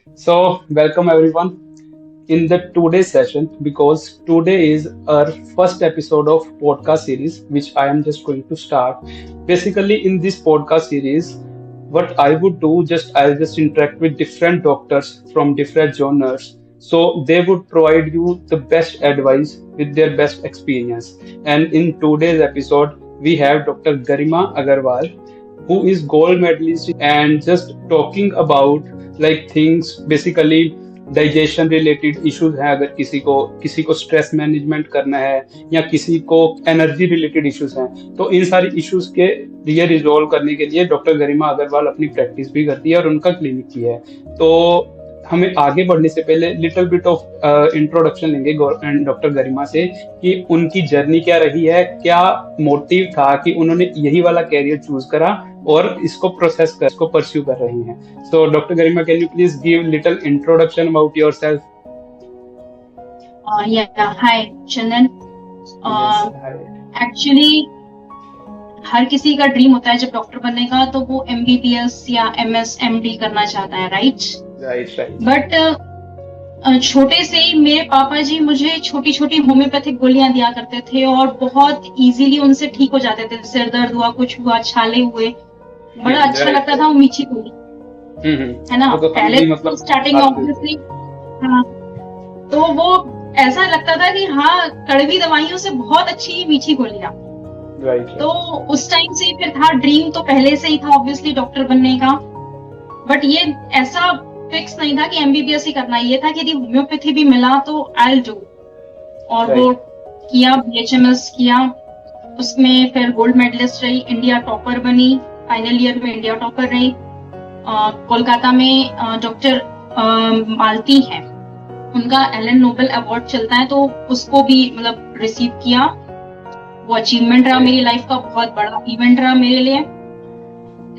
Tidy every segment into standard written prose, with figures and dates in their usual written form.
Welcome everyone in the today's session because today is our first episode of podcast series which I am just going to start. Basically, in this podcast series, what I would do I'll just interact with different doctors from different genres. So they would provide you the best advice with their best experience. And in today's episode, we have Dr. Garima Agarwal, who is gold medalist and just talking about like things basically digestion related issues हैं, अगर किसी को stress management करना है या किसी को energy related issues हैं, तो इन सारी इश्यूज के लिए रिजोल्व करने के लिए डॉक्टर गरिमा अग्रवाल अपनी प्रैक्टिस भी करती है और उनका क्लिनिक भी है। तो हमें आगे बढ़ने से पहले लिटिल बिट ऑफ इंट्रोडक्शन लेंगे डॉक्टर गरिमा से कि उनकी जर्नी क्या रही है, क्या मोटिव था कि उन्होंने यही वाला कैरियर चूज करा और इसको परस्यू कर रही हैं। So doctor Garima, can you please give little introduction about yourself? Hi Chandan. Actually हर किसी का ड्रीम होता है जब डॉक्टर बनने का, तो वो MBBS या MS MD करना चाहता है, राइट? बट छोटे से ही मेरे पापा जी मुझे छोटी छोटी होम्योपैथिक गोलियां दिया करते थे और बहुत इजीली उनसे ठीक हो जाते थे। सिर दर्द हुआ, कुछ हुआ, छाले हुए, बड़ा अच्छा लगता था वो मीठी गोली, है ना? पहले मतलब स्टार्टिंग ऑब्वियसली, हाँ, तो वो ऐसा लगता था कि हाँ, कड़वी दवाइयों से बहुत अच्छी मीठी गोलियां। तो उस टाइम से फिर था ड्रीम, तो पहले से ही था ऑब्वियसली डॉक्टर बनने का। बट ये ऐसा फिक्स नहीं था कि MBBS ही करना, ये था कि यदि होम्योपैथी भी मिला तो आई डू। और वो किया, BHMS किया, उसमें फिर गोल्ड मेडलिस्ट रही, इंडिया टॉपर बनी, फाइनल ईयर में इंडिया टॉपर रही। कोलकाता में डॉक्टर मालती हैं, उनका एलन नोबेल अवार्ड चलता है, तो उसको भी मतलब रिसीव किया। वो अचीवमेंट रहा मेरी लाइफ का, बहुत बड़ा इवेंट रहा मेरे लिए।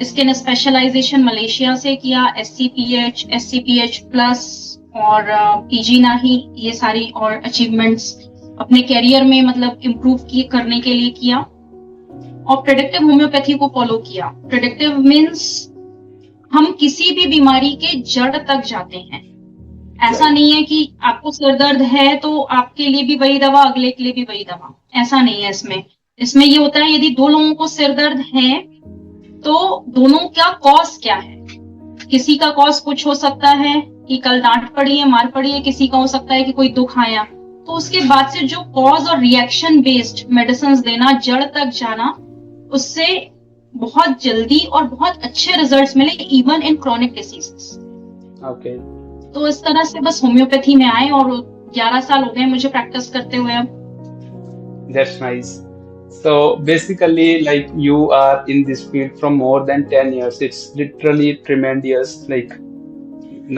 इसके स्पेशलाइजेशन मलेशिया से किया, SCPH, SCPH प्लस और PG नाही, ये सारी और अचीवमेंट्स अपने कैरियर में मतलब इम्प्रूव करने के लिए किया। और प्रेडिक्टिव होम्योपैथी को फॉलो किया। प्रेडिक्टिव मीन्स हम किसी भी बीमारी के जड़ तक जाते हैं। ऐसा नहीं है कि आपको सिर दर्द है तो आपके लिए भी वही दवा, अगले के लिए भी वही दवा, ऐसा नहीं है। इसमें ये होता है, यदि दो लोगों को सिर दर्द है तो दोनों का कॉज क्या है। किसी का कॉज कुछ हो सकता है कि कल डांट पड़ी है, मार पड़ी है, किसी का हो सकता है कि कोई दुख आया, तो उसके बाद से जो कॉज और रिएक्शन बेस्ड मेडिसिन देना, जड़ तक जाना, उससे बहुत जल्दी और बहुत अच्छे रिजल्ट्स मिले, even in chronic diseases. Okay, तो इस तरह से बस होम्योपैथी में आए और 11 साल हो गए मुझे प्रैक्टिस करते हुए अब। That's nice. So basically, like, you are in this field from more than 10 years. It's literally tremendous, like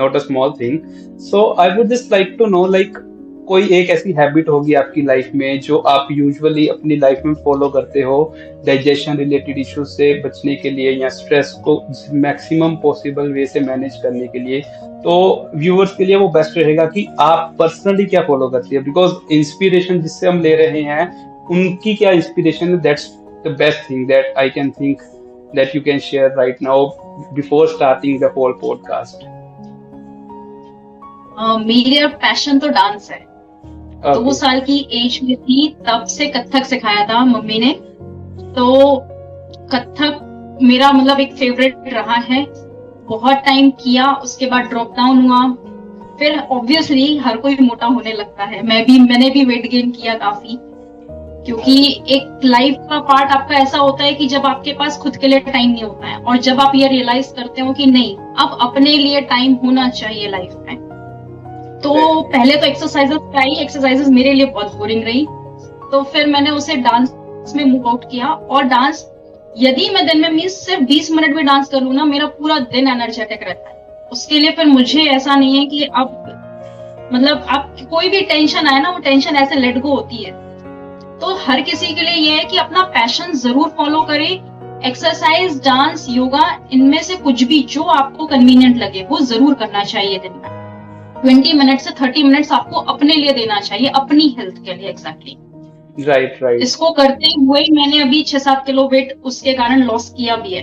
not a small thing. So I would just like to know, like, कोई एक ऐसी habit होगी आपकी life में जो आप usually अपनी life में फॉलो करते हो डाइजेशन रिलेटेड इश्यूज से बचने के लिए या स्ट्रेस को मैक्सिमम पॉसिबल वे से मैनेज करने के लिए। तो व्यूअर्स के लिए वो बेस्ट रहेगा कि आप पर्सनली क्या फॉलो करती है, बिकॉज इंस्पिरेशन जिससे हम ले रहे हैं उनकी क्या इंस्पिरेशन है। That's the best thing that I can think that you can share right now before starting the whole podcast. मेरा पैशन तो डांस है। 2 साल की एज में थी तब से कथक सिखाया था मम्मी ने, तो कथक मेरा मतलब एक फेवरेट रहा है। बहुत टाइम किया, उसके बाद ड्रॉप डाउन हुआ। फिर ऑब्वियसली हर कोई मोटा होने लगता है, मैंने भी वेट गेन किया काफी, क्योंकि एक लाइफ का पार्ट आपका ऐसा होता है कि जब आपके पास खुद के लिए टाइम नहीं होता है, और जब आप ये रियलाइज करते हो कि नहीं, अब अपने लिए टाइम होना चाहिए लाइफ में। तो पहले तो एक्सरसाइजेस मेरे लिए बहुत बोरिंग रही, तो फिर मैंने उसे डांस में मूव आउट किया। और डांस, यदि मैं दिन में सिर्फ 20 मिनट भी डांस कर लूं ना, मेरा पूरा दिन एनर्जेटिक रहता है। उसके लिए फिर मुझे ऐसा नहीं है कि अब मतलब आप कोई भी टेंशन आए ना, वो टेंशन ऐसे लेट गो होती है। तो हर किसी के लिए ये है कि अपना पैशन जरूर फॉलो करे। एक्सरसाइज, डांस, योगा, इनमें से कुछ भी जो आपको कन्वीनियंट लगे वो जरूर करना चाहिए। दिन में 20 मिनट से 30 मिनट्स आपको अपने लिए देना चाहिए, अपनी हेल्थ के लिए। Exactly, right. इसको करते हुए मैंने अभी 6-7 किलो वेट उसके कारण लॉस किया भी है।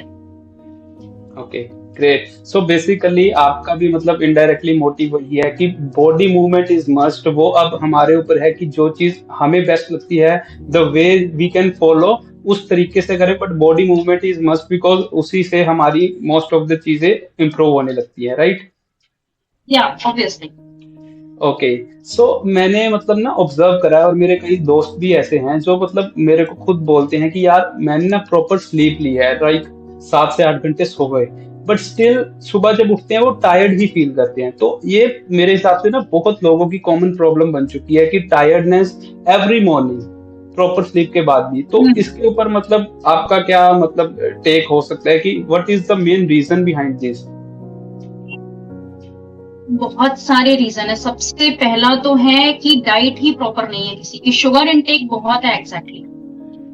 Okay, great. सो बेसिकली आपका भी मतलब इनडायरेक्टली मोटिव वही है कि बॉडी मूवमेंट इज मस्ट। वो अब हमारे ऊपर है कि जो चीज हमें बेस्ट लगती है, the way we can follow, उस तरीके से करें, but body movement is must, because उसी से हमारी मोस्ट ऑफ द चीजें इंप्रूव होने लगती है, राइट? या ऑब्वियसली। ओके। सो मैंने मतलब ना ऑब्जर्व करा है, और मेरे कई दोस्त भी ऐसे हैं जो मतलब मेरे को खुद बोलते हैं कि यार मैंने ना प्रॉपर स्लीप ली है, लाइक 7 से 8 घंटे सो गए, बट स्टिल सुबह जब उठते हैं वो टायर्ड ही फील करते हैं। तो ये मेरे हिसाब से ना बहुत लोगों की कॉमन प्रॉब्लम बन चुकी है कि tiredness every morning proper sleep के बाद भी। तो इसके ऊपर मतलब आपका क्या मतलब टेक हो सकता है कि what is the main reason behind this? बहुत सारे रीजन है। सबसे पहला तो है कि डाइट ही प्रॉपर नहीं है किसी की। शुगर इनटेक बहुत है। एग्जैक्टली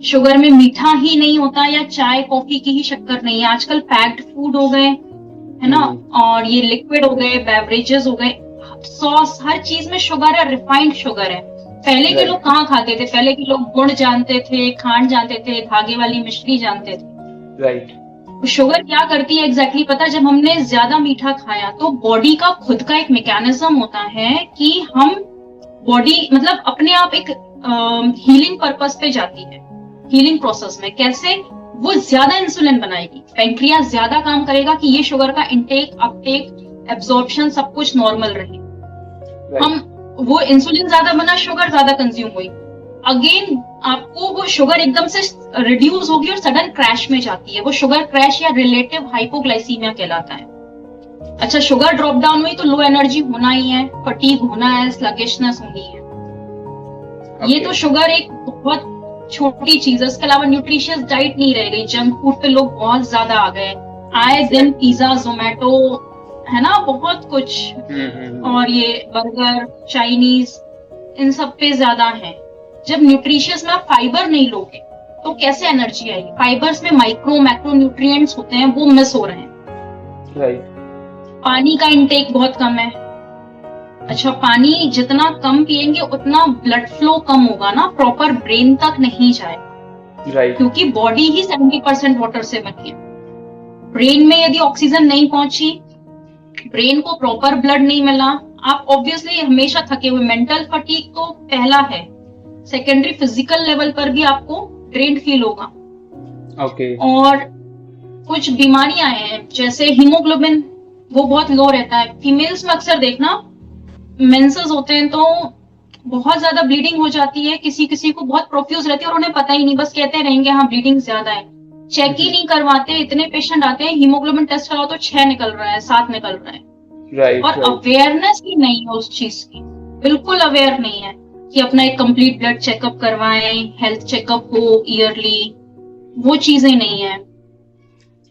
शुगर में मीठा ही नहीं होता, या चाय कॉफी की ही शक्कर नहीं है। आजकल पैक्ड फूड हो गए, है ना, और ये लिक्विड हो गए, बेवरेजेस हो गए, सॉस, हर चीज में शुगर है, रिफाइंड शुगर है। पहले के लोग कहाँ खाते थे? पहले के लोग गुड़ जानते थे, खांड जानते थे, धागे वाली मिश्री जानते थे। राइट। शुगर क्या करती है एग्जैक्टली पता? जब हमने ज्यादा मीठा खाया तो बॉडी का खुद का एक मैकेनिज्म होता है कि हम बॉडी मतलब अपने आप एक हीलिंग पर्पस पे जाती है। हीलिंग प्रोसेस में कैसे? वो ज्यादा इंसुलिन बनाएगी, पैंक्रियास ज्यादा काम करेगा कि ये शुगर का इंटेक, अपटेक, एब्जॉर्प्शन सब कुछ नॉर्मल रहे। हम वो इंसुलिन ज्यादा बना, शुगर ज्यादा कंज्यूम हुई, अगेन आपको वो शुगर एकदम से रिड्यूस होगी और सडन क्रैश में जाती है। वो शुगर क्रैश या रिलेटिव हाइपोग्लाइसीमिया कहलाता है। अच्छा, शुगर ड्रॉप डाउन हुई तो लो एनर्जी होना ही है, फटीग होना है, स्लगिशनेस होनी है। ये तो शुगर एक बहुत छोटी चीज है। इसके अलावा न्यूट्रिशियस डाइट नहीं रह गई। जंक फूड पे लोग बहुत ज्यादा आ गए। आए दिन पिज्जा, जोमेटो, है ना, बहुत कुछ, और ये बर्गर, चाइनीज, इन सब पे ज्यादा है। जब न्यूट्रिशियस में आप फाइबर नहीं लोगे तो कैसे एनर्जी आएगी? फाइबर्स में माइक्रो मैक्रो न्यूट्रिएंट्स होते हैं, वो मिस हो रहे हैं। राइट। पानी का इंटेक बहुत कम है। अच्छा, पानी जितना कम पिएंगे उतना ब्लड फ्लो कम होगा ना, प्रॉपर ब्रेन तक नहीं जाएगा। राइट। क्योंकि बॉडी ही 70% वाटर से बनी है। ब्रेन में यदि ऑक्सीजन नहीं पहुंची, ब्रेन को प्रॉपर ब्लड नहीं मिला, आप ऑब्वियसली हमेशा थके हुए। मेंटल फटीग तो पहला है। सेकेंडरी फिजिकल लेवल पर भी आपको ड्रेन्ड फील होगा। ओके। और कुछ बीमारियां हैं जैसे हीमोग्लोबिन, वो बहुत लो रहता है। फीमेल्स में अक्सर देखना मेंसेस होते हैं तो बहुत ज्यादा ब्लीडिंग हो जाती है, किसी किसी को बहुत प्रोफ्यूज रहती है और उन्हें पता ही नहीं, बस कहते रहेंगे हाँ ब्लीडिंग ज्यादा है। चेक ही नहीं करवाते। इतने पेशेंट आते हैं, हीमोग्लोबिन टेस्ट कराओ तो 6 निकल रहा है, 7 निकल रहा है। राइट। और अवेयरनेस ही नहीं है उस चीज की, बिल्कुल अवेयर नहीं है कि अपना एक कंप्लीट ब्लड चेकअप करवाएं, हेल्थ चेकअप हो ईयरली, वो चीजें नहीं है।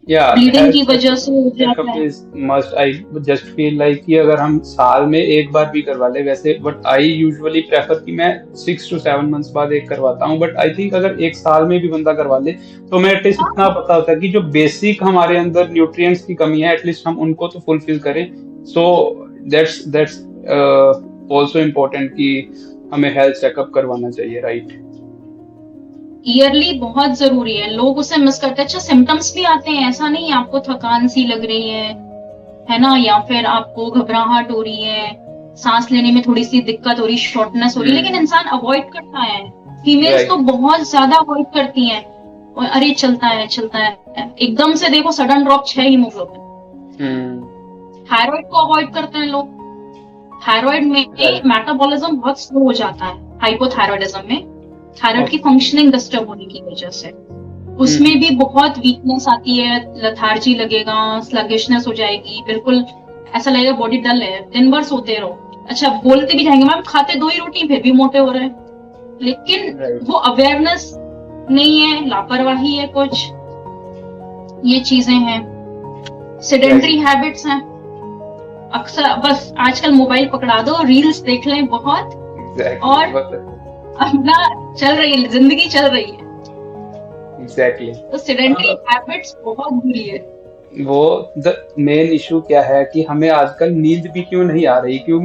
ब्लीडिंग की वजह से हो जाता है। Must, I just feel like कि अगर हम साल में एक बार भी करवा ले, वैसे बट आई यूजुअली प्रेफर कि मैं 6 to 7 months बाद एक करवाता हूँ, बट आई थिंक अगर एक साल में भी बंदा करवा ले तो मैं एटलीस्ट इतना पता होता है कि जो बेसिक हमारे अंदर न्यूट्रिएंट्स की कमी है एटलीस्ट हम उनको तो फुलफिल करें। सो दैट्स ऑल्सो इम्पोर्टेंट कि हमें हेल्थ चेकअप करवाना चाहिए, राइट? ईयरली बहुत जरूरी है। लोग उसे मिस करते हैं। अच्छा, सिम्टम्स भी आते हैं, ऐसा नहीं आपको थकान सी लग रही है ना, या फिर आपको घबराहट हो रही है, सांस लेने में थोड़ी सी दिक्कत हो रही, शॉर्टनेस हो रही, लेकिन इंसान अवॉइड करता है। फीमेल्स तो बहुत ज्यादा अवॉइड करती हैं, अरे चलता है चलता है, एकदम से देखो सडन ड्रॉप 6 हीमोग्लोबिन। थायराइड को अवॉइड करते हैं लोग। थायराइड में मेटाबॉलिज्म बहुत स्लो हो जाता है। हाइपोथायराइडिज्म में थायराइड की फंक्शनिंग डिस्टर्ब होने की वजह से उसमें भी बहुत वीकनेस आती है, लथार्जी लगेगा, स्लगिशनेस हो जाएगी, बिल्कुल ऐसा लगेगा बॉडी डल है, दिन भर सोते रहो। अच्छा, बोलते भी जाएंगे मैम खाते 2 ही रोटी फिर भी मोटे हो रहे हैं, लेकिन वो अवेयरनेस नहीं है, लापरवाही है कुछ, ये चीजें हैं। सेडेंटरी हैबिट्स हैं, अक्सर बस आजकल मोबाइल पकड़ा दो, रील्स देख लें बहुत, और अपना चल रही है, जिंदगी चल रही है। एग्जैक्टली। तो सेडेंटरी हैबिट्स बहुत बुरी है। वो द मेन इशू क्या है कि हमें आजकल नींद भी क्यों नहीं आ रही? क्यों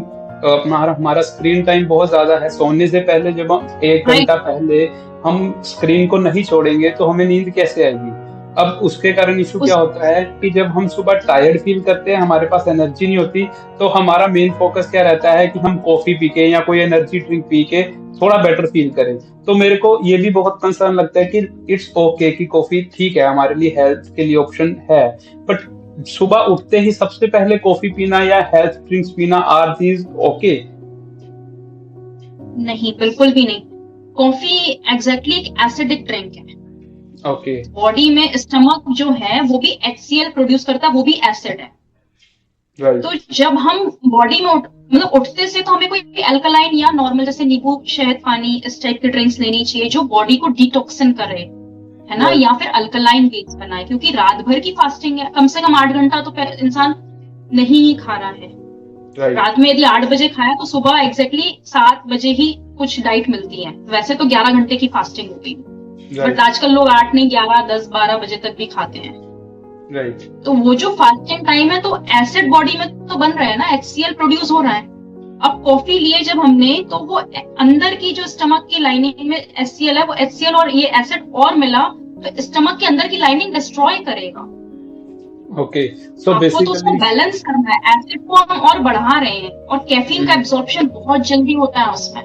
हमारा स्क्रीन टाइम बहुत ज्यादा है। सोने से पहले जब हम 1 घंटा पहले हम स्क्रीन को नहीं छोड़ेंगे तो हमें नींद कैसे आएगी? अब उसके कारण इशू क्या होता है कि जब हम सुबह टायर्ड फील करते हैं, हमारे पास एनर्जी नहीं होती, तो हमारा मेन फोकस क्या रहता है कि हम कॉफी पी के या कोई एनर्जी ड्रिंक पी के थोड़ा बेटर फील करें। तो मेरे को ये भी बहुत कंसर्न लगता है कि इट्स ओके कि कॉफी ठीक है, हमारे लिए हेल्थ के लिए ऑप्शन है, बट सुबह उठते ही सबसे पहले कॉफी पीना या हेल्थ ड्रिंक्स पीना, आर दीज ओके? नहीं, बिल्कुल भी नहीं। कॉफी एग्जैक्टली एक एसिडिक ड्रिंक है। ओके। बॉडी में स्टमक जो है वो भी HCl प्रोड्यूस करता है, वो भी एसिड है। राइट। तो जब हम बॉडी में मतलब उठते से तो हमें कोई अल्कलाइन या नॉर्मल जैसे नींबू शहद पानी इस टाइप की ड्रिंक्स लेनी चाहिए जो बॉडी को डिटॉक्सिन करे, है ना, या फिर अल्कलाइन बेस बनाए, क्योंकि रात भर की फास्टिंग है, कम से कम 8 घंटा तो इंसान नहीं ही खा रहा है। रात में यदि 8 बजे खाया तो सुबह एग्जैक्टली 7 बजे ही कुछ डाइट मिलती है। वैसे तो 11 घंटे की फास्टिंग होती है, बट आजकल लोग 8 नहीं 11, 10, 12 बजे तक भी खाते हैं। तो वो जो फास्टिंग टाइम है तो एसिड बॉडी में तो बन रहा है ना, HCl प्रोड्यूस हो रहा है। अब कॉफी लिए जब हमने तो वो अंदर की जो स्टमक की लाइनिंग में HCl है, वो HCl और ये एसिड और मिला तो स्टमक के अंदर की लाइनिंग डिस्ट्रॉय करेगा। ओके, सो बेसिकली तो उसको बैलेंस करना है, एसिड को हम और बढ़ा रहे हैं और कैफीन का एब्जॉर्प्शन बहुत जल्दी होता है उसमें।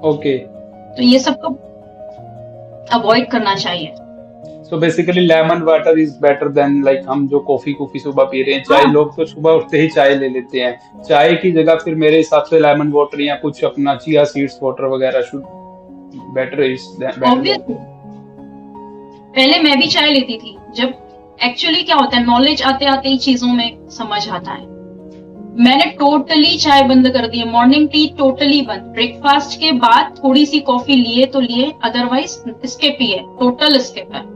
ओके, तो ये सब तो अवॉइड करना चाहिए। So basically lemon water is better than like हम जो कॉफी सुबह पी रहे हैं। चाय लोग तो सुबह उठते ही चाय ले लेते हैं, चाय की जगह फिर मेरे हिसाब से लेमन वाटर या कुछ अपना चिया सीड्स वाटर वगैरह शुड बेटर इज बेटर। पहले मैं भी चाय लेती थी, जब एक्चुअली क्या होता है नॉलेज आते आते ही चीजों में समझ आता है। मैंने टोटली चाय बंद कर दी है, मॉर्निंग टी टोटली बंद। ब्रेकफास्ट के बाद थोड़ी सी कॉफी लिए तो लिए, अदरवाइज स्किप ही है, टोटल स्किप है।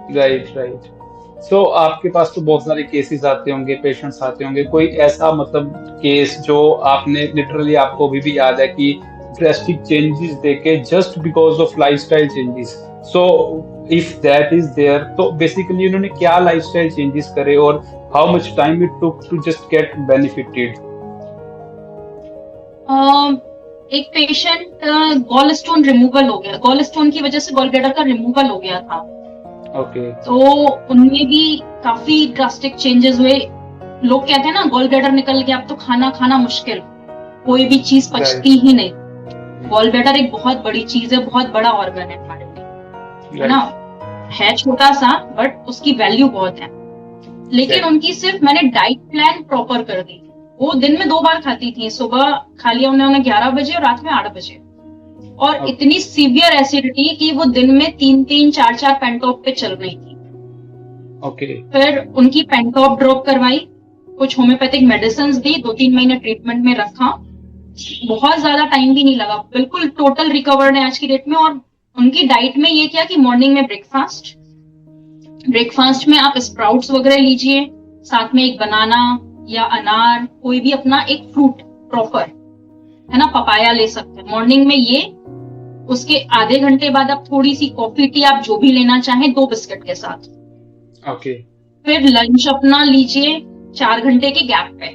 राइट। सो आपके पास तो बहुत सारे केसेस आते होंगे, पेशेंट्स आते होंगे, कोई ऐसा मतलब केस जो आपने लिटरली आपको अभी भी याद है कि ड्रास्टिक चेंजेस देके just because of lifestyle changes? So if that is there, तो बेसिकली उन्होंने क्या लाइफस्टाइल चेंजेस करे और how much time it took to just get benefited? एक पेशेंट गॉल स्टोन रिमूवल हो गया, गॉल स्टोन की वजह से गॉल ब्लैडर का रिमूवल हो गया था। तो उनमें भी काफी ड्रास्टिक चेंजेस हुए। लोग कहते हैं ना गॉल ब्लैडर निकल गया अब तो खाना खाना मुश्किल, कोई भी चीज पचती ही नहीं। गॉल ब्लैडर एक बहुत बड़ी चीज है, बहुत बड़ा ऑर्गन है हमारे लिए, है ना, है छोटा सा बट उसकी वैल्यू बहुत है। लेकिन उनकी सिर्फ मैंने डाइट प्लान प्रॉपर कर दी। वो दिन में 2 बार खाती थी, सुबह खा लिया उन्होंने 11 बजे और रात में 8 बजे, और इतनी सीवियर एसिडिटी कि वो दिन में 3-3, 4-4 पेंटॉप पे चल रही थी। फिर उनकी पेंटॉप ड्रॉप करवाई, कुछ होम्योपैथिक मेडिसिन दी, 2-3 महीने ट्रीटमेंट में रखा, बहुत ज्यादा टाइम भी नहीं लगा, बिल्कुल टोटल रिकवर्ड है आज की डेट में। और उनकी डाइट में ये किया कि मॉर्निंग में ब्रेकफास्ट में आप स्प्राउट्स वगैरह लीजिए, साथ में एक बनाना या अनार, कोई भी अपना एक फ्रूट प्रॉपर, है ना, पपाया ले सकते हैं मॉर्निंग में ये। उसके आधे घंटे बाद आप थोड़ी सी कॉफी टी आप जो भी लेना चाहें 2 बिस्किट के साथ। फिर लंच अपना लीजिए 4 घंटे के गैप पे,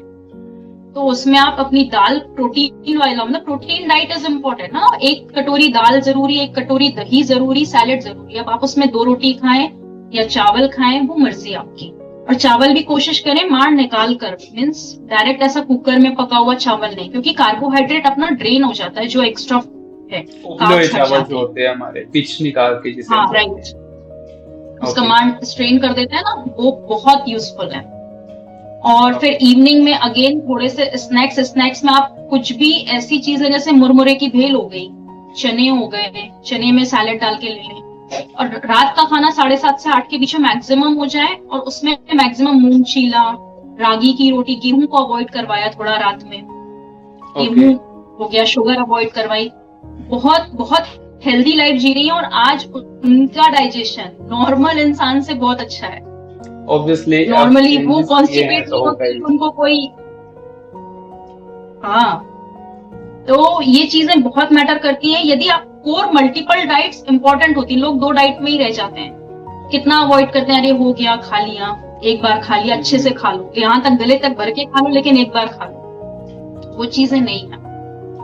तो उसमें आप अपनी दाल प्रोटीन वाला, मतलब प्रोटीन डाइट इज इम्पोर्टेंट ना, 1 कटोरी दाल जरूरी, 1 कटोरी दही जरूरी, सैलेड जरूरी। अब आप उसमें 2 रोटी खाएं या चावल खाएं, वो मर्जी आपकी। और चावल भी कोशिश करें मार निकाल कर, मीन्स डायरेक्ट ऐसा कुकर में पका हुआ चावल नहीं, क्योंकि कार्बोहाइड्रेट अपना ड्रेन हो जाता है, जो एक्स्ट्रा है चावल जो होते हैं हमारे पिच निकाल के, जिसे राइट, उसका मान स्ट्रेन कर देते हैं ना, वो बहुत यूजफुल है। और फिर इवनिंग में अगेन थोड़े से स्नैक्स में आप कुछ भी ऐसी चीजें जैसे मुरमुरे की भेल हो गई, चने हो गए, चने में सैलेड डाल के ले लें। और रात का खाना 7:30 से 8 के बीच में मैक्सिमम हो जाए, और उसमें मैक्सिमम मूंग चीला, रागी की रोटी, गेहूं को अवॉइड करवाया थोड़ा रात में, गेहूं हो गया, शुगर अवॉइड करवाई। बहुत बहुत हेल्दी लाइफ जी रही है, और आज उनका डाइजेशन नॉर्मल इंसान से बहुत अच्छा है। ऑब्वियसली नॉर्मली वो कॉन्स्टिपेट नहीं होते, उनको कोई, हाँ, तो ये चीजें बहुत मैटर करती हैं। यदि आप कोर मल्टीपल डाइट्स इंपॉर्टेंट होती हैं, लोग 2 डाइट में ही रह जाते हैं, कितना अवॉइड करते हैं, अरे हो गया खा लिया, एक बार खा लिया, अच्छे से खा लो, यहाँ तक गले तक भर के खा लो, लेकिन एक बार खा लो, वो चीजें नहीं है।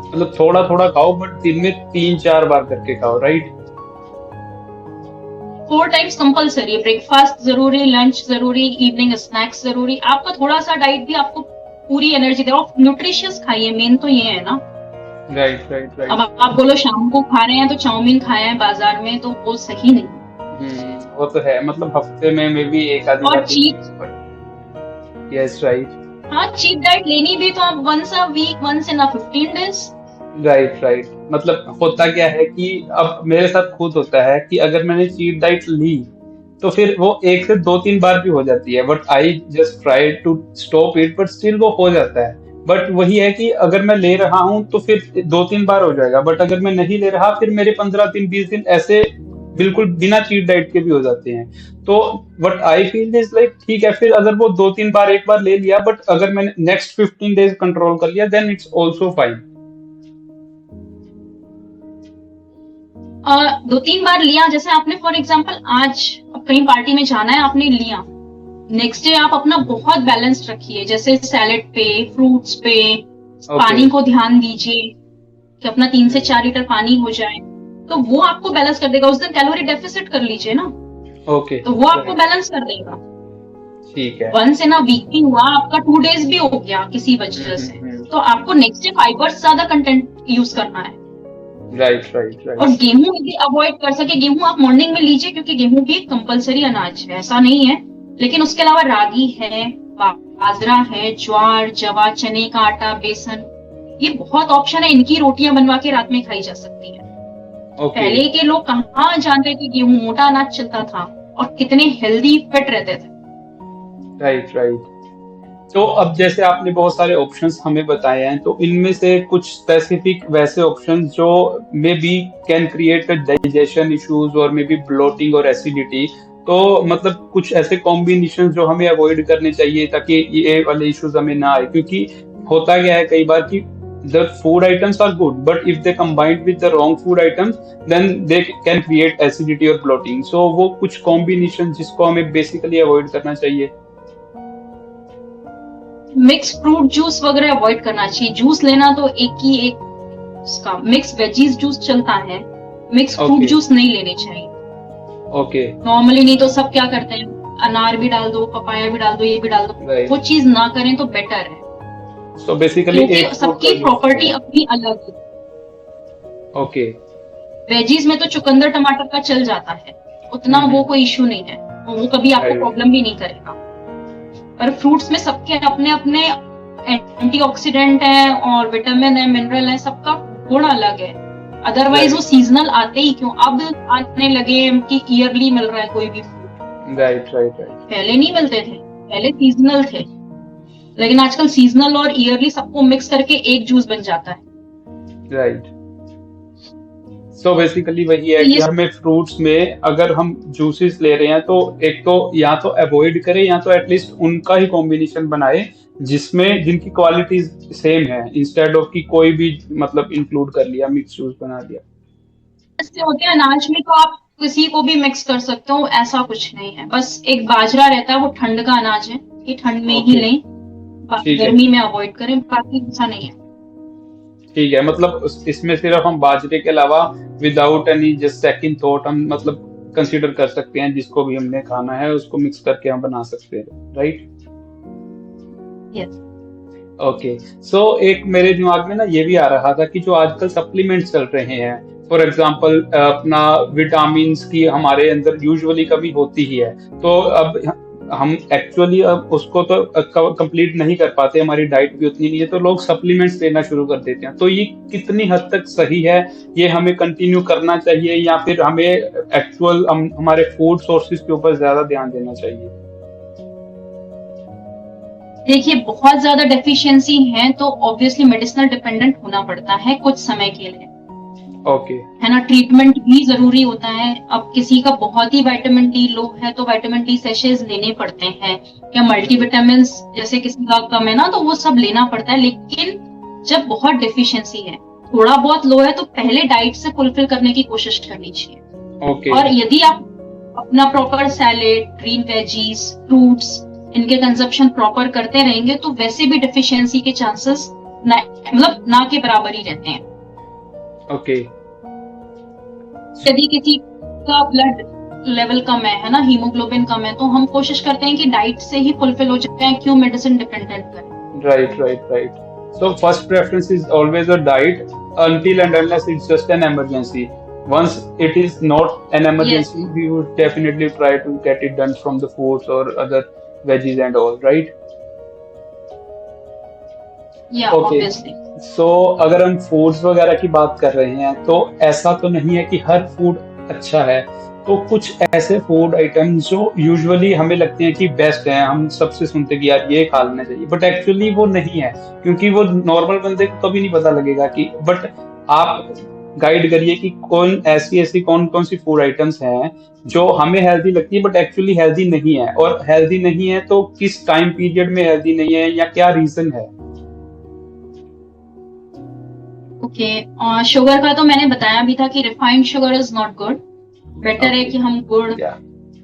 मतलब थोड़ा थोड़ा खाओ, बट दिन में 3-4 बार करके खाओ, राइट? 4 टाइम्स कंपलसरी है, ब्रेकफास्ट जरूरी, लंच जरूरी, इवनिंग स्नैक्स जरूरी। आपका थोड़ा सा डाइट भी आपको पूरी एनर्जी दे, और न्यूट्रिशियस खाइए, मेन तो ये है ना। Right right right. अब आप बोलो शाम को खा रहे हैं तो चाउमीन खाया है बाजार में, तो वो सही नहीं। वो तो है, मतलब हफ्ते में भी एक आधी और बार चीट। Yes right. हाँ, चीट डाइट लेनी भी तो आप once a week, once in 15 days. Right right. मतलब होता क्या है कि अब मेरे साथ खुद होता है कि अगर मैंने चीट डाइट ली तो फिर वो 1 से 2-3 बार भी हो जाती है, but I just try to stop it, but still वो हो जाता है। बट वही है कि अगर मैं ले रहा हूँ तो फिर 2-3 बार हो जाएगा, बट अगर मैं नहीं ले रहा फिर मेरे 15 दिन 20 दिन ऐसे बिल्कुल बिना चीट डाइट के भी हो जाते हैं। तो what I feel is like, ठीक है, फिर अगर वो 2-3 बार एक बार ले लिया, बट अगर मैंने नेक्स्ट 15 डेज कंट्रोल कर लिया, देन इट्स ऑल्सो फाइन। 2-3 बार लिया, जैसे आपने फॉर एग्जाम्पल आज कहीं पार्टी में जाना है, आपने लिया, नेक्स्ट डे आप अपना बहुत बैलेंस्ड रखिए, जैसे सैलेड पे, फ्रूट्स पे, पानी को ध्यान दीजिए कि अपना 3 से 4 लीटर पानी हो जाए, तो वो आपको बैलेंस कर देगा। उस दिन कैलोरी डेफिसिट कर लीजिए ना, तो वो आपको बैलेंस कर देगा। ठीक है। वंस इन अ वीक भी हुआ, आपका 2 डेज भी हो गया किसी वजह से, तो आपको नेक्स्ट डे फाइबर्स ज्यादा कंटेंट यूज करना है। Right right right. और गेहूं यदि अवॉइड कर सके, गेहूं आप मॉर्निंग में लीजिए, क्योंकि गेहूं भी कंपलसरी अनाज है, ऐसा नहीं है। लेकिन उसके अलावा रागी है, बाजरा है, ज्वार, जवा, चने का आटा, बेसन, ये बहुत ऑप्शन है, इनकी रोटियां बनवा के रात में खाई जा सकती है। पहले के लोग कहाँ जानते थे गेहूं मोटा अनाज चलता था, और कितने हेल्दी फिट रहते थे। Right right. तो अब जैसे आपने बहुत सारे ऑप्शंस हमें बताए हैं, तो इनमें से कुछ स्पेसिफिक वैसे ऑप्शंस जो may be can create digestion issues और मे बी ब्लोटिंग और एसिडिटी, तो मतलब कुछ ऐसे कॉम्बिनेशन जो हमें अवॉइड करने चाहिए ताकि ये वाले इश्यूज हमें ना आए, क्योंकि होता क्या है कई बार कि the food items are good, but if they combined with the wrong food items, then they can create acidity और bloating. So वो कुछ combination जिसको हमें basically avoid करना चाहिए। मिक्स फ्रूट जूस वगैरह अवॉइड करना चाहिए। जूस लेना तो एक उसका मिक्स वेजीज जूस चलता है, मिक्स फ्रूट जूस नहीं लेने चाहिए। नॉर्मली नहीं तो सब क्या करते हैं, अनार भी डाल दो, पपाया भी डाल दो, ये भी डाल दो, वो चीज ना करें तो बेटर है। So basically सबकी प्रॉपर्टी अपनी अलग है। वेजीज में तो चुकंदर टमाटर का चल जाता है, उतना वो कोई इश्यू नहीं है, वो कभी आपको प्रॉब्लम भी नहीं करेगा। पर फ्रूट्स में सबके अपने अपने एंटीऑक्सीडेंट है और विटामिन है, मिनरल है, सबका गुण अलग है। अदरवाइज वो सीजनल आते ही क्यों अब आने लगे कि ईयरली मिल रहा है कोई भी फ्रूट। Right right right. पहले नहीं मिलते थे, पहले सीजनल थे, लेकिन आजकल सीजनल और ईयरली सबको मिक्स करके एक जूस बन जाता है। राइट। सो बेसिकली वही है कि हमें फ्रूट्स में अगर हम जूसेस ले रहे हैं तो एक तो या तो अवॉइड करें या तो एटलीस्ट उनका ही कॉम्बिनेशन बनाए जिसमें जिनकी क्वालिटी सेम है, इंस्टेड ऑफ कि कोई भी मतलब इंक्लूड कर लिया, मिक्स जूस बना दिया। ऐसे होते हैं अनाज में, तो आप किसी को भी मिक्स कर सकते हो, ऐसा कुछ नहीं है। बस एक बाजरा रहता है, वो ठंड का अनाज है, ये ठंड में ही लें, गर्मी में अवॉइड करें, बाकी ऐसा नहीं है। ठीक है, मतलब इसमें सिर्फ हम बाजरे के अलावा without any just second thought हम मतलब कंसीडर कर सकते हैं, जिसको भी हमने खाना है उसको मिक्स करके हम बना सकते हैं, राइट? यस। ओके, सो एक मेरे दिमाग में ना ये भी आ रहा था कि जो आजकल सप्लीमेंट्स चल रहे हैं, फॉर एग्जांपल अपना विटामिन की हमारे अंदर यूजुअली कमी होती ही है, तो अब हम एक्चुअली अब उसको तो कंप्लीट नहीं कर पाते, हमारी डाइट भी उतनी नहीं है, तो लोग सप्लीमेंट्स लेना शुरू कर देते हैं। तो ये कितनी हद तक सही है, ये हमें कंटिन्यू करना चाहिए या फिर हमें एक्चुअल हमारे फूड सोर्सेज के ऊपर ज्यादा ध्यान देना चाहिए? देखिए, बहुत ज्यादा डेफिशिएंसी है तो ऑब्वियसली मेडिसिनल डिपेंडेंट होना पड़ता है कुछ समय के लिए, है ना। ट्रीटमेंट भी जरूरी होता है। अब किसी का बहुत ही विटामिन डी लो है तो विटामिन डी सेशेस लेने पड़ते हैं, या मल्टीविटामिन जैसे किसी का कम है ना, तो वो सब लेना पड़ता है। लेकिन जब बहुत डेफिशिएंसी है, थोड़ा बहुत लो है, तो पहले डाइट से फुलफिल करने की कोशिश करनी चाहिए। और यदि आप अपना proper salad, green veggies, fruits, इनके कंजप्शन प्रॉपर करते रहेंगे तो वैसे भी डेफिशिएंसी के चांसेस मतलब ना के बराबर ही रहते हैं। यदि किसी का ब्लड लेवल कम है ना, हीमोग्लोबिन कम है, तो हम कोशिश करते हैं कि डाइट से ही फुलफिल हो जाते हैं, क्यों मेडिसिन डिपेंडेंट करें। Right. So first preference is always a diet until and unless it's just an emergency. Once it is not an Yes, emergency, we would definitely try to get it done from the fruits or other veggies and all, right? या okay, obviously. सो अगर हम foods वगैरह की बात कर रहे हैं तो ऐसा तो नहीं है कि हर फूड अच्छा है। तो कुछ ऐसे फूड आइटम्स जो यूजुअली हमें लगते हैं कि बेस्ट हैं, हम सबसे सुनते हैं कि यार ये खा लेना चाहिए, बट एक्चुअली वो नहीं है, क्योंकि वो नॉर्मल बंदे को कभी नहीं पता लगेगा कि। बट आप गाइड करिए कि कौन कौन सी फूड आइटम्स हैं जो हमें हेल्दी लगती है बट एक्चुअली हेल्दी नहीं है, और हेल्दी नहीं है तो किस टाइम पीरियड में हेल्दी नहीं है या क्या रीजन है। ओके, शुगर का तो मैंने बताया भी था कि refined sugar is not good. Better है कि हम गुड़,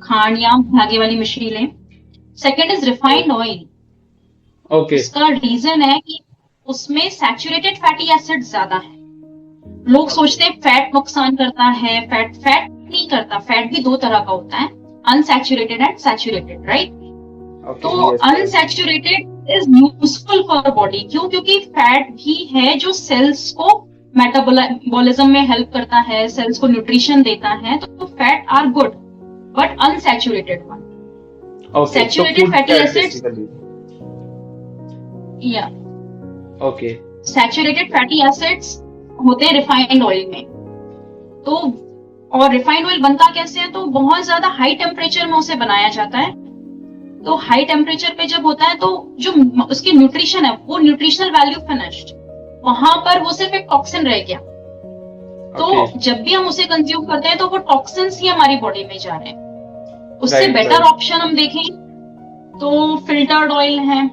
खांड या धागे वाली मछली लें। Second is refined oil. Okay, इसका रीजन है कि उसमें सैचुरेटेड फैटी एसिड ज्यादा है। लोग सोचते हैं फैट नुकसान करता है, फैट नहीं करता। फैट भी दो तरह का होता है, अनसैचुरेटेड एंड सैचुरेटेड, राइट? तो unsaturated is useful for body. क्यों? क्योंकि फैट भी है जो सेल्स को मेटाबॉलिज्म में हेल्प करता है, सेल्स को न्यूट्रिशन देता है, तो fat are good. But unsaturated one, saturated fatty acids, या ओके, सैचुरेटेड फैटी एसिड्स होते हैं रिफाइंड ऑयल में। तो और रिफाइंड ऑयल बनता कैसे है? तो बहुत ज्यादा हाई टेम्परेचर में उसे बनाया जाता है। तो हाई टेम्परेचर पे जब होता है तो जो उसकी न्यूट्रिशन है वो न्यूट्रिशनल वैल्यू फिनिश्ड, वहां पर वो सिर्फ एक टॉक्सिन रह गया। तो जब भी हम उसे कंज्यूम करते हैं तो वो टॉक्सिन्स ही हमारी बॉडी में जा रहे हैं। उससे बेटर ऑप्शन हम देखें तो फिल्टर्ड ऑयल है,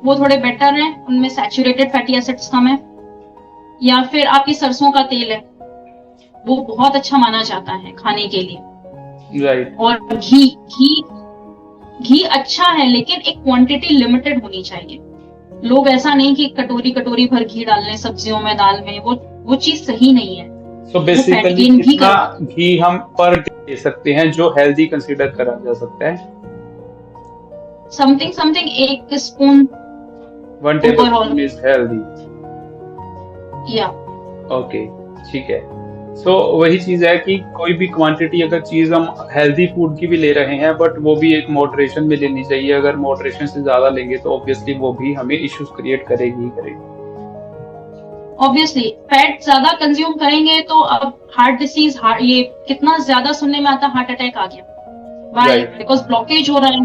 वो थोड़े बेटर हैं, उनमें सैचुरेटेड फैटी एसिड्स कम है। या फिर आपकी सरसों का तेल है, वो बहुत अच्छा माना जाता है खाने के लिए। राइट। और घी अच्छा है, लेकिन एक क्वांटिटी लिमिटेड होनी चाहिए। लोग ऐसा नहीं कि कटोरी कटोरी भर घी डाल लें सब्जियों में, दाल में, वो चीज सही नहीं है। सो बेसिकली कितना घी हम पर डे ले सकते हैं जो हेल्दी कंसीडर करा जा सकता है? Something 1 spoon 1 tablespoon is healthy. या ओके, ठीक है। सो वही चीज है कि कोई भी क्वांटिटी अगर चीज हम हेल्दी फूड की भी ले रहे हैं, बट वो भी एक मॉडरेशन में लेनी चाहिए। अगर मॉडरेशन से ज्यादा लेंगे तो ऑब्वियसली वो भी हमें इश्यूज क्रिएट करेगी। ऑब्वियसली फैट ज्यादा कंज्यूम करेंगे तो अब हार्ट डिसीज, ये कितना ज्यादा सुनने में आता, हार्ट अटैक आ गया। व्हाई? बिकॉज ब्लॉकेज हो रहा है,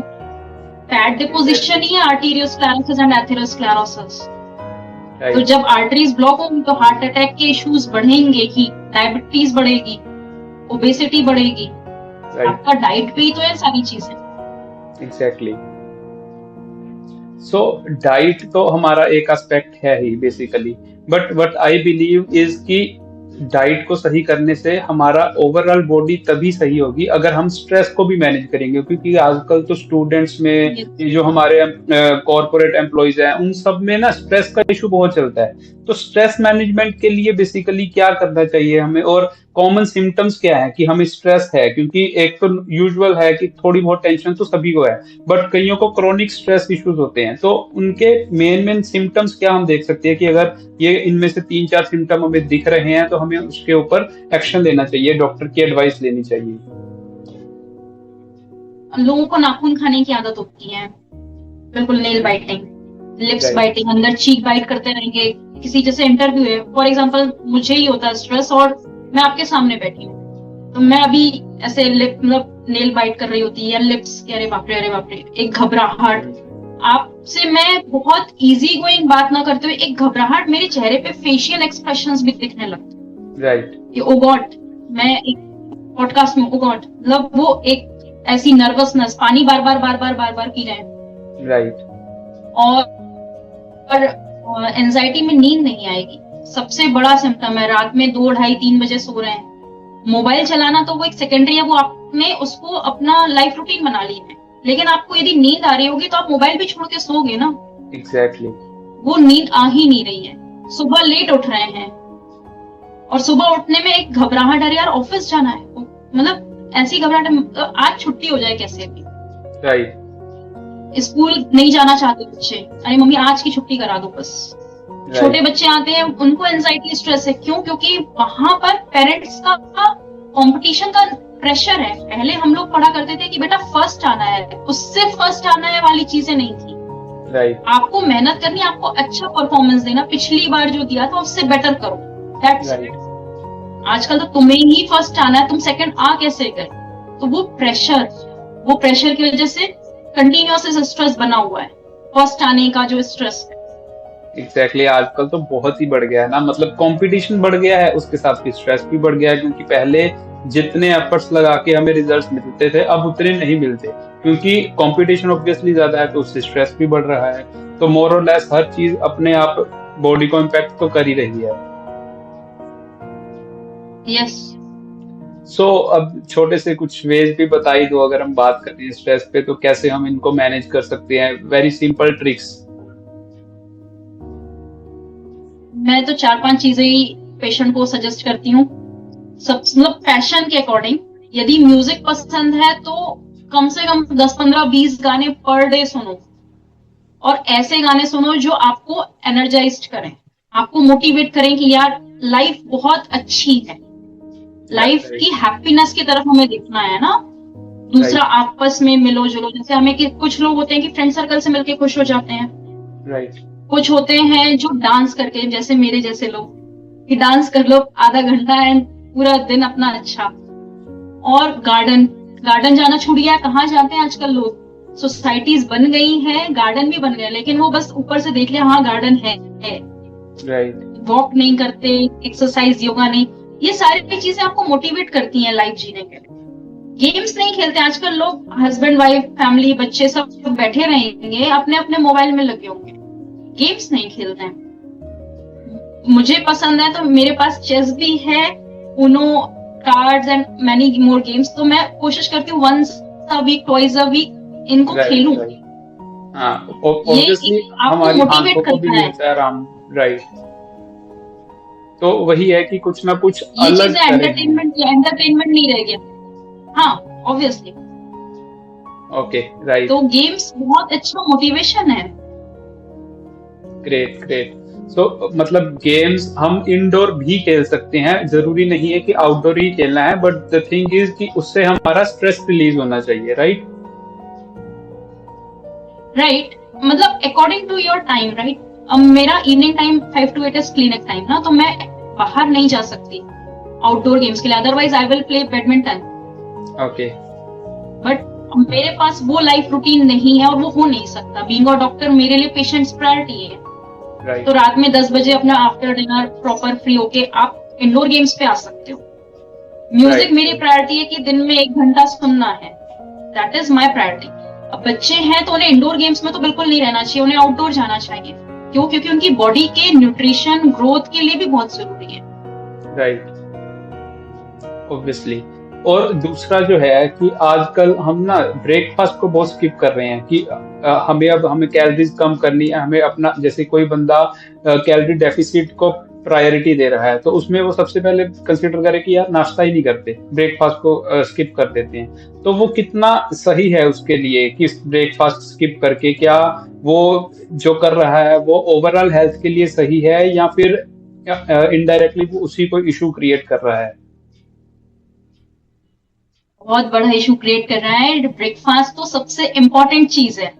फैट डिपोजिशन ही है आर्टेरियोस्क्लेरोसिस एंड एथेरोस्क्लेरोसिस। तो जब आर्टरीज ब्लॉक होंगी तो हार्ट अटैक के इश्यूज बढ़ेंगे ही, डायबिटीज बढ़ेगी, ओबेसिटी बढ़ेगी। आपका डाइट पे ही तो है सारी चीजें। एग्जैक्टली। सो डाइट तो हमारा एक एस्पेक्ट है ही basically, but what I believe is कि डाइट को सही करने से हमारा ओवरऑल बॉडी तभी सही होगी अगर हम स्ट्रेस को भी मैनेज करेंगे। क्योंकि आजकल तो स्टूडेंट्स में, जो हमारे कॉर्पोरेट एम्प्लॉइज हैं, उन सब में ना स्ट्रेस का इशू बहुत चलता है। तो स्ट्रेस मैनेजमेंट के लिए बेसिकली क्या करना चाहिए हमें, और कॉमन सिम्टम्स क्या है कि हमें स्ट्रेस है? क्योंकि एक तो यूजुअल है कि थोड़ी बहुत टेंशन तो सभी को है, बट कईयों को क्रोनिक स्ट्रेस इश्यूज होते हैं। तो उनके मेन सिम्टम्स क्या हम देख सकते हैं कि अगर ये इनमें से 3-4 सिम्टम हमें दिख रहे हैं तो हमें उसके ऊपर एक्शन लेना चाहिए, डॉक्टर की एडवाइस लेनी चाहिए। लोगों को नाखून खाने की आदत होती है, बिल्कुल नेल बाइटिंग, लिप्स बाइटिंग, अंदर चीक बाइट करते रहेंगे। किसी जैसे इंटरव्यू है फॉर एग्जांपल, मुझे ही होता है स्ट्रेस और मैं आपके सामने बैठी हूँ, तो मैं अभी ऐसे लिप मतलब नेल बाइट कर रही होती है या लिप्स, अरे बाप रे, एक घबराहट। आपसे मैं बहुत इजी गोइंग बात ना करते हुए एक घबराहट मेरे चेहरे पे फेशियल एक्सप्रेशंस भी दिखने लगते हैं। राइट। ओ गॉड, मैं एक पॉडकास्ट में, ओ गॉड, मतलब वो एक ऐसी नर्वसनेस, पानी बार बार पी रहे हैं। राइट। और एंजाइटी में नींद नहीं आएगी, सबसे बड़ा सिम्टम है। रात में 2, 2:30, 3 बजे सो रहे हैं। मोबाइल चलाना तो वो एक सेकेंडरी है, वो आपने उसको अपना लाइफ रूटीन बना ली है, लेकिन आपको यदि नींद आ रही होगी तो आप मोबाइल भी छोड़ के सोओगे ना। एग्जैक्टली। वो नींद आ ही नहीं रही है, सुबह लेट उठ रहे हैं और सुबह उठने में एक घबराहट, अरे यार ऑफिस जाना है, मतलब ऐसी घबराहट, आज छुट्टी हो जाए कैसे भी, राइट, स्कूल नहीं जाना चाहते बच्चे, अरे मम्मी आज की छुट्टी करा दो बस। छोटे बच्चे आते हैं, उनको एंजाइटी स्ट्रेस है, क्यों? क्योंकि वहां पर पेरेंट्स का कंपटीशन का प्रेशर है। पहले हम लोग पढ़ा करते थे कि बेटा फर्स्ट आना है, उससे फर्स्ट आना है वाली चीजें नहीं थी। राइट, आपको मेहनत करनी, आपको अच्छा परफॉर्मेंस देना, पिछली बार जो दिया था उससे बेटर करो, दैट्स इट। आजकल तो तुम्हें ही फर्स्ट आना है, तुम सेकंड आ कैसे गए? तो वो प्रेशर की वजह से कंटिन्यूअस स्ट्रेस बना हुआ है, फर्स्ट आने का जो स्ट्रेस है। एग्जैक्टली, आजकल तो बहुत ही बढ़ गया है ना, मतलब कंपटीशन बढ़ गया है, उसके साथ स्ट्रेस भी बढ़ गया है, क्योंकि पहले जितने एफर्ट्स लगा के हमें रिजल्ट्स मिलते थे अब उतने नहीं मिलते, क्योंकि कंपटीशन ऑब्वियसली ज्यादा है, तो उससे स्ट्रेस भी बढ़ रहा है। तो मोर और लेस हर चीज अपने आप बॉडी को इम्पैक्ट तो कर ही रही है। यस। सो अब छोटे से कुछ वेज भी बता ही दो, अगर हम बात करें स्ट्रेस पे तो कैसे हम इनको मैनेज कर सकते हैं, वेरी सिंपल ट्रिक्स। मैं तो 4-5 चीजें ही पेशेंट को सजेस्ट करती हूँ। सब मतलब पैशन के अकॉर्डिंग, यदि म्यूजिक पसंद है तो कम से कम 10-15-20 गाने पर डे सुनो, और ऐसे गाने सुनो जो आपको एनर्जाइज्ड करें, आपको मोटिवेट करें कि यार लाइफ बहुत अच्छी है, लाइफ की हैप्पीनेस की तरफ हमें देखना है ना। दूसरा, आपस में मिलो जुलो, जैसे हमें कुछ लोग होते हैं कि फ्रेंड सर्कल से मिलके खुश हो जाते हैं, राइट। कुछ होते हैं जो डांस करके, जैसे मेरे जैसे लोग कि डांस कर लो आधा घंटा एंड पूरा दिन अपना अच्छा। और गार्डन जाना छूट गया, कहाँ जाते हैं आजकल लोग? सोसाइटीज बन गई हैं, गार्डन भी बन गए, लेकिन वो बस ऊपर से देख लिया हाँ गार्डन है, राइट। वॉक नहीं करते, एक्सरसाइज योगा नहीं। ये सारी चीजें आपको मोटिवेट करती हैं लाइफ जीने के लिए। गेम्स नहीं खेलते आजकल लोग, हस्बैंड वाइफ फैमिली बच्चे सब बैठे रहेंगे, अपने अपने मोबाइल में लगे होंगे, गेम्स नहीं खेलते हैं। मुझे पसंद है तो मेरे पास चेस भी है, Uno, cards and many more games, तो मैं कोशिश करती हूँ once a week, twice a week इनको खेलूं। ऑब्वियसली हमारी आंखों को भी मिलता है आराम, राइट। तो वही है कि कुछ ना कुछ अलग एंटरटेनमेंट नहीं रह गया। हाँ, ऑब्वियसली। Okay, right. तो गेम्स बहुत अच्छा मोटिवेशन है। Great, great. सो मतलब गेम्स हम इंडोर भी खेल सकते हैं, जरूरी नहीं है कि आउटडोर ही खेलना है, बट द थिंग इज कि उससे हमारा स्ट्रेस रिलीज होना चाहिए, राइट? राइट, मतलब according to your time, right? अब मेरा evening time 5 to 8 is clinic time ना, तो मैं बाहर नहीं जा सकती आउटडोर गेम्स के लिए, otherwise I will play badminton. Okay. But मेरे पास वो लाइफ रूटीन नहीं है और वो हो नहीं सकता। बीइंग अ डॉक्टर मेरे लिए पेशेंट्स प्रायोरिटी है। Right. तो रात में 10 बजे अपना आफ्टर डिनर प्रॉपर फ्री होके आप इंडोर गेम्स पे आ सकते हो। Music Right. मेरी प्रायोरिटी है कि दिन में 1 घंटा सुनना है, दैट इज माई प्रायोरिटी। अब बच्चे हैं तो उन्हें इंडोर गेम्स में तो बिल्कुल नहीं रहना चाहिए, उन्हें आउटडोर जाना चाहिए। क्यों? क्योंकि उनकी बॉडी के न्यूट्रिशन ग्रोथ के लिए भी बहुत जरूरी है। Right, obviously. और दूसरा जो है कि आजकल हम ना ब्रेकफास्ट को बहुत स्किप कर रहे हैं कि हमें कैलोरीज कम करनी है, हमें अपना, जैसे कोई बंदा कैलोरी डेफिसिट को प्रायोरिटी दे रहा है तो उसमें वो सबसे पहले कंसीडर करे कि यार नाश्ता ही नहीं करते, ब्रेकफास्ट को स्किप कर देते हैं। तो वो कितना सही है उसके लिए कि ब्रेकफास्ट स्किप करके क्या वो जो कर रहा है वो ओवरऑल हेल्थ के लिए सही है, या फिर इनडायरेक्टली वो उसी को इशू क्रिएट कर रहा है? बहुत बड़ा इशू क्रिएट कर रहा है। ब्रेकफास्ट तो सबसे इम्पोर्टेंट चीज है।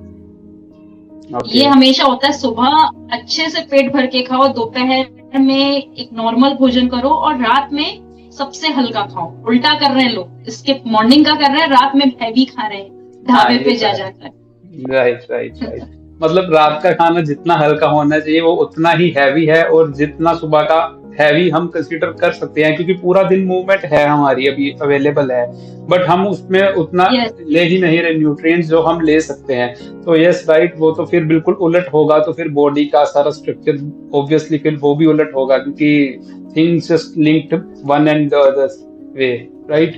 ये हमेशा होता है, सुबह अच्छे से पेट भर के खाओ, दोपहर में एक नॉर्मल भोजन करो, और रात में सबसे हल्का खाओ। उल्टा कर रहे हैं लोग, स्किप मॉर्निंग का कर रहे हैं, रात में हैवी खा रहे हैं ढाबे पे जा जाकर। Right, right, right. मतलब रात का खाना जितना हल्का होना चाहिए वो उतना ही हैवी है, और जितना सुबह का हैवी हम कंसीडर कर सकते हैं, क्योंकि पूरा दिन मूवमेंट है हमारी अभी अवेलेबल है, बट हम उसमें उतना ले ही नहीं रहे न्यूट्रिएंट्स जो हम ले सकते हैं। तो यस, राइट, वो तो फिर बिल्कुल उलट होगा, तो फिर बॉडी का सारा स्ट्रक्चर ऑब्वियसली फिर वो भी उलट होगा, क्योंकि things just linked one and the other way, right?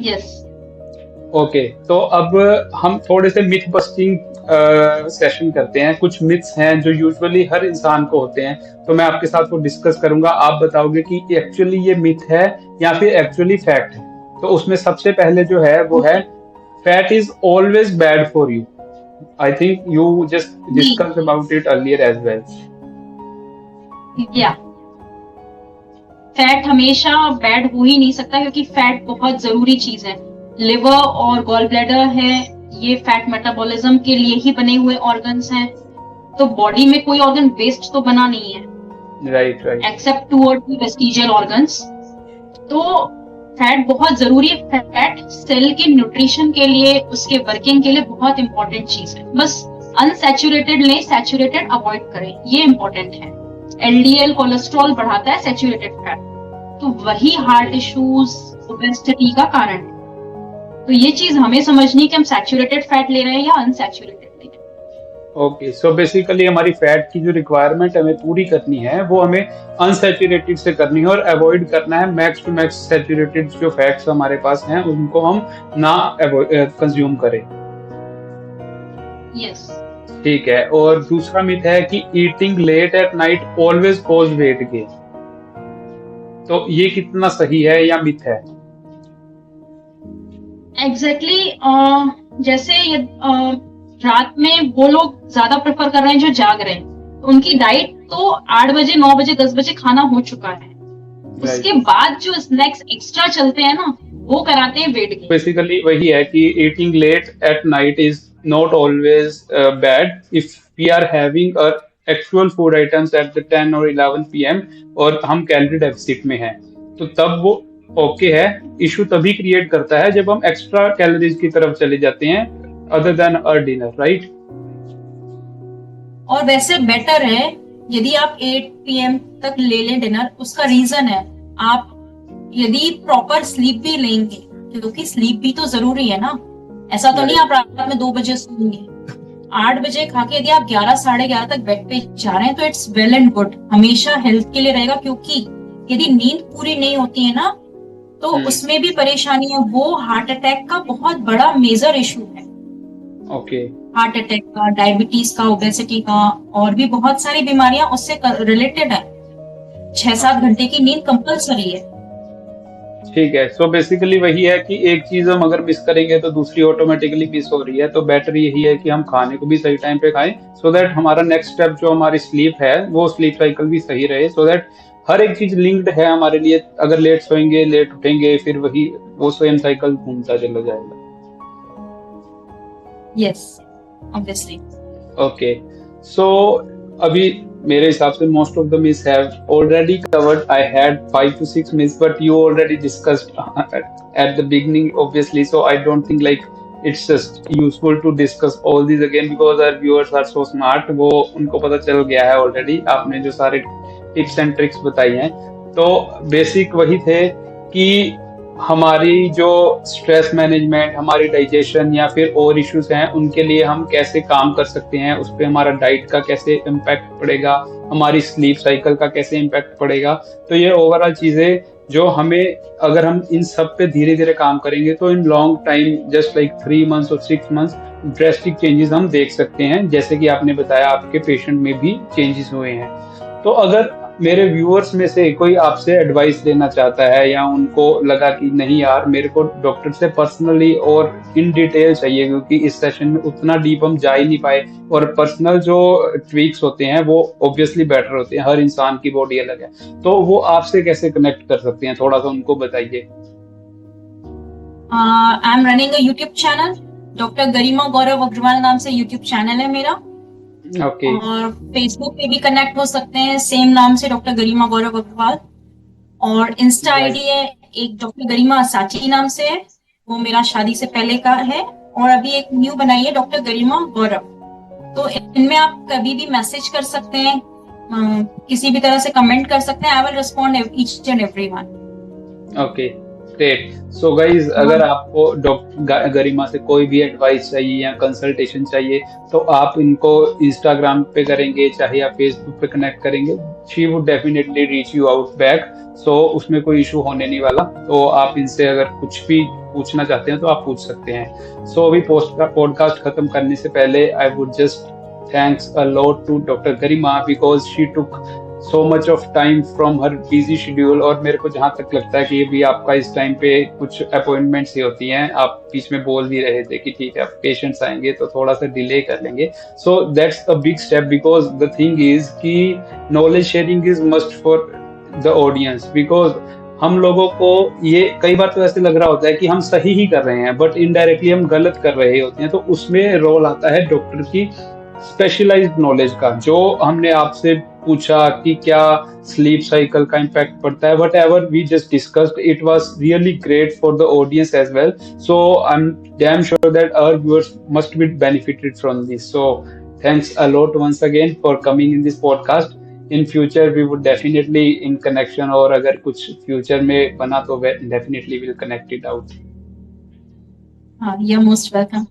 Yes. Okay, तो अब हम थोड़े से मिथ बस्टिंग सेशन करते हैं। कुछ मिथ्स हैं जो यूजुअली हर इंसान को होते हैं, तो मैं आपके साथ वो डिस्कस करूंगा। आप बताओगे कि एक्चुअली ये मिथ है या फिर एक्चुअली फैक्ट है। तो उसमें सबसे पहले जो है वो है fat is always bad for you. I think you just discuss about it earlier as well. या फैट हमेशा बैड हो ही नहीं सकता, क्योंकि फैट बहुत जरूरी चीज है. लिवर और गॉल ब्लैडर है, ये फैट मेटाबॉलिज्म के लिए ही बने हुए ऑर्गन्स हैं. तो बॉडी में कोई ऑर्गन वेस्ट तो बना नहीं है, राइट राइट, एक्सेप्ट 2 और 3 वेस्टिजियल ऑर्गन्स. तो फैट बहुत जरूरी है. फैट सेल के न्यूट्रिशन के लिए, उसके वर्किंग के लिए बहुत इंपॉर्टेंट चीज है. बस अनसैचुरेटेड लें, सैचुरेटेड अवॉइड करें, ये इंपॉर्टेंट है. एलडीएल कोलेस्ट्रॉल बढ़ाता है सैचुरेटेड फैट, तो वही हार्ट इश्यूज, ओबेसिटी का कारण है. तो ये चीज हमें समझनी है कि हम सैचुरेटेड फैट ले रहे हैं या अनसैचुरेटेड ले रहे हैं. ओके, सो बेसिकली हमारी फैट की जो रिक्वायरमेंट हमें पूरी करनी है वो हमें अनसैचुरेटेड से करनी है और अवॉइड करना है मैक्स टू मैक्स सैचुरेटेड जो फैट्स हमारे पास हैं उनको हम ना कंज्यूम करें. यस, ठीक है. और दूसरा मिथ है कि eating late at night always cause weight gain. तो ये कितना सही है या मिथ है? एग्जैक्टली जैसे रात में वो लोग ज्यादा प्रेफर कर रहे हैं जो जाग रहे हैं, तो उनकी डाइट तो 8 बजे 9 बजे 10 बजे खाना हो चुका है. उसके बाद जो स्नैक्स एक्स्ट्रा चलते हैं ना, वो कराते हैं वेट गेन. बेसिकली वही है कि eating late at night is not always bad if we are having our actual food items at the 10 or 11 p.m. और हम कैलोरी डेफिसिट में हैं, तो तब वो ओके है. इशू तभी क्रिएट करता है जब हम एक्स्ट्रा कैलोरीज की तरफ चले जाते हैं other than our dinner, right? और वैसे बेटर है यदि आप 8 PM तक ले लें डिनर. उसका रीजन है आप यदि प्रॉपर स्लीप भी लेंगे, क्योंकि स्लीप भी तो जरूरी है ना. ऐसा तो नहीं आप रात में 2 बजे सोएंगे. 8 बजे खा के यदि आप 11 साढ़े 11 तक बेड पे जा रहे हैं तो इट्स वेल एंड गुड, हमेशा हेल्थ के लिए रहेगा. क्योंकि यदि नींद पूरी नहीं होती है ना, तो उसमें भी परेशानी है. वो हार्ट अटैक का बहुत बड़ा मेजर इशू है. ओके, हार्ट अटैक का, डायबिटीज का, ओबेसिटी का, और भी बहुत सारी बीमारियां उससे रिलेटेड है. 6-7 घंटे की नींद कंपल्सरी है. ठीक है. सो बेसिकली वही है कि एक चीज हम अगर मिस करेंगे तो दूसरी ऑटोमेटिकली मिस हो रही है. तो बेटर यही है कि हम खाने को भी सही टाइम पे खाएं, सो दैट हमारा नेक्स्ट स्टेप जो हमारी स्लीप है वो स्लीप साइकिल भी सही रहे, सो दैट हर एक चीज लिंक्ड है हमारे लिए. अगर लेट सोएंगे, लेट उठेंगे, फिर वही वो सेम साइकिल घूमता चला जाएगा. Yes, obviously. ओके, सो अभी मेरे हिसाब से most of the myths have already covered. I had 5 to 6 myths, but you already discussed at the beginning, obviously. So I don't think like it's just useful to discuss all these again because our viewers are so smart. वो उनको पता चल गया है already. आपने जो सारे tips and tricks बताई हैं, तो बेसिक वही थे कि हमारी जो स्ट्रेस मैनेजमेंट, हमारी डाइजेशन या फिर और इश्यूज हैं उनके लिए हम कैसे काम कर सकते हैं, उस पर हमारा डाइट का कैसे इम्पैक्ट पड़ेगा, हमारी स्लीप साइकिल का कैसे इम्पैक्ट पड़ेगा. तो ये ओवरऑल चीजें जो हमें, अगर हम इन सब पे धीरे धीरे काम करेंगे तो in long time just like 3 months और 6 months ड्रेस्टिक चेंजेस हम देख सकते हैं, जैसे कि आपने बताया आपके पेशेंट में भी चेंजेस हुए हैं. तो अगर मेरे व्यूअर्स में से कोई आपसे एडवाइस लेना चाहता है या उनको लगा कि नहीं यार मेरे को डॉक्टर से पर्सनली और इन डिटेल चाहिए, क्योंकि इस सेशन में उतना डीप हम जा ही नहीं पाए और पर्सनल जो ट्वीक्स होते हैं वो ऑब्वियसली बेटर होते हैं, हर इंसान की बॉडी अलग है, तो वो आपसे कैसे कनेक्ट कर सकते हैं, थोड़ा सा उनको बताइए. I am running a YouTube channel, doctor Garima Gaurav Agarwal नाम से यूट्यूब चैनल है मेरा. ओके. और फेसबुक पे भी कनेक्ट हो सकते हैं सेम नाम से, डॉक्टर गरिमा गौरव अग्रवाल. और इंस्टा आईडी है एक डॉक्टर गरिमा साची नाम से है, वो मेरा शादी से पहले का है. और अभी एक न्यू बनाई है डॉक्टर गरिमा गौरव. तो इनमें आप कभी भी मैसेज कर सकते हैं, किसी भी तरह से कमेंट कर सकते हैं. I will respond each and everyone. Okay, great. So guys, अगर आपको डॉक्टर गरिमा से कोई भी एडवाइस चाहिए या कंसल्टेशन चाहिए तो आप इनको इंस्टाग्राम पे करेंगे, चाहे आप फेसबुक पे कनेक्ट करेंगे, she would definitely reach you out back. So उसमें कोई इशू होने नहीं वाला. तो आप इनसे अगर कुछ भी पूछना चाहते हैं तो आप पूछ सकते हैं. सो अभी पॉडकास्ट खत्म करने से पहले I would just thanks a lot to Dr. Garima because she took so much of time from her busy schedule। और मेरे को जहाँ तक लगता है कि ये भी आपका इस टाइम पे कुछ अपॉइंटमेंट्स ही होती हैं, आप बीच में बोल भी रहे थे कि ठीक है आप पेशेंट्स आएंगे तो थोड़ा सा डिले कर लेंगे। So that's a big step, because the thing is कि knowledge sharing is must for the audience. Because हम लोगों को ये कई बार तो ऐसे लग रहा होता है कि हम सही ही कर रहे हैं, बट इनडायरेक्टली हम गलत कर रहे होते हैं। तो उसमें रोल आता है डॉक्टर की स्पेशलाइज्ड नॉलेज का। जो हमने आपसे पूछा कि क्या स्लीप साइकिल का इम्पैक्ट पड़ता है, whatever we just discussed, it was really great for the audience as well. So I am damn sure that our viewers must be benefited from this. So thanks a lot once again for coming in this podcast. In future we would definitely in connection, और अगर कुछ future में बना तो definitely will connect it out. You're most welcome.